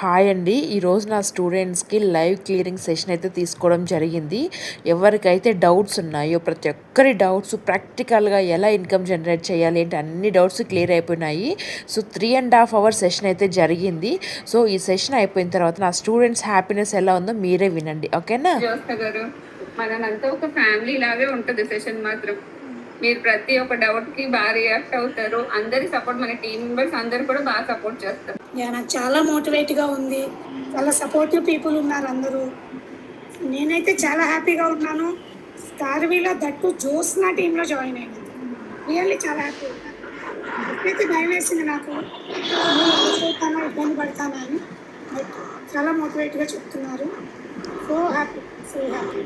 Hi అండి. ఈరోజు నా స్టూడెంట్స్కి లైవ్ క్లియరింగ్ సెషన్ అయితే తీసుకోవడం జరిగింది. ఎవరికైతే డౌట్స్ ఉన్నాయో ప్రతి ఒక్కరి డౌట్స్ ప్రాక్టికల్గా ఎలా ఇన్కమ్ జనరేట్ చేయాలి అంటే అన్ని డౌట్స్ క్లియర్ అయిపోయినాయి. సో 3.5 hours సెషన్ అయితే జరిగింది. సో ఈ సెషన్ అయిపోయిన తర్వాత నా స్టూడెంట్స్ హ్యాపీనెస్ ఎలా ఉందో మీరే వినండి, ఓకేనా? మనంతా ఒక ఫ్యామిలీ లాగే ఉంటుంది సెషన్ మాత్రం. మీరు ప్రతి ఒక్క డౌట్ కి బాగా రియాక్ట్ అవుతారు. అందరి సపోర్ట్, మన టీం మెంబర్స్ అందరు కూడా బాగా సపోర్ట్ చేస్తారు. నాకు చాలా మోటివేట్గా ఉంది. చాలా సపోర్టివ్ పీపుల్ ఉన్నారు అందరూ. నేనైతే చాలా హ్యాపీగా ఉన్నాను. స్టార్వీలో దట్టు జోస్నా టీంలో జాయిన్ అయినది రియల్లీ చాలా హ్యాపీ ఉన్నాను. ఎప్పుడైతే భయం వేసింది నాకు అవుతానో ఇబ్బంది పడతానా అని, బట్ చాలా మోటివేట్గా చెప్తున్నారు. So happy, so happy.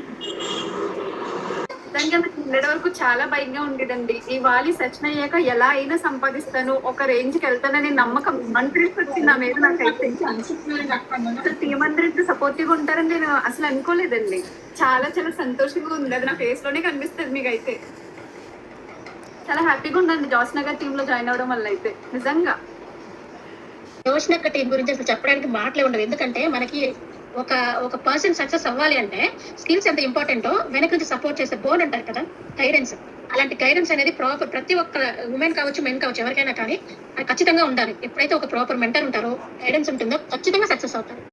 నిన్నటి వరకు చాలా భయంగా ఉండేదండి. ఈ వాలి సెషన్ అయ్యాక ఎలా అయినా సంపాదిస్తాను, ఒక రేంజ్ కి వెళ్తానని నమ్మకం కాన్ఫిడెన్స్ వచ్చింది నా మీద. నాకైతే టీం అందరూ సపోర్టివ్ గా ఉంటారని నేను అసలు అనుకోలేదండి. చాలా చాలా సంతోషంగా ఉంది. అది నా ఫేస్ లోనే కనిపిస్తుంది. మీకైతే చాలా హ్యాపీగా ఉందండి జాస్ నగర్ టీమ్ లో జాయిన్ అవడం వల్ల. అయితే నిజంగా జోష్నక్క టీం గురించి అసలు చెప్పడానికి మాటలే ఉండవు. ఎందుకంటే మనకి ఒక పర్సన్ సక్సెస్ అవ్వాలి అంటే స్కిల్స్ ఎంత ఇంపార్టెంటో వెనక నుంచి సపోర్ట్ చేసే బోర్డ్ అంటారు కదా, గైడెన్స్. అలాంటి గైడెన్స్ అనేది ప్రాపర్ ప్రతి ఒక్క ఉమెన్ కావచ్చు, మెన్ కావచ్చు, ఎవరికైనా కానీ అది ఖచ్చితంగా ఉండాలి. ఎప్పుడైతే ఒక ప్రాపర్ మెంటర్ ఉంటారో, గైడెన్స్ ఉంటుందో ఖచ్చితంగా సక్సెస్ అవుతారు.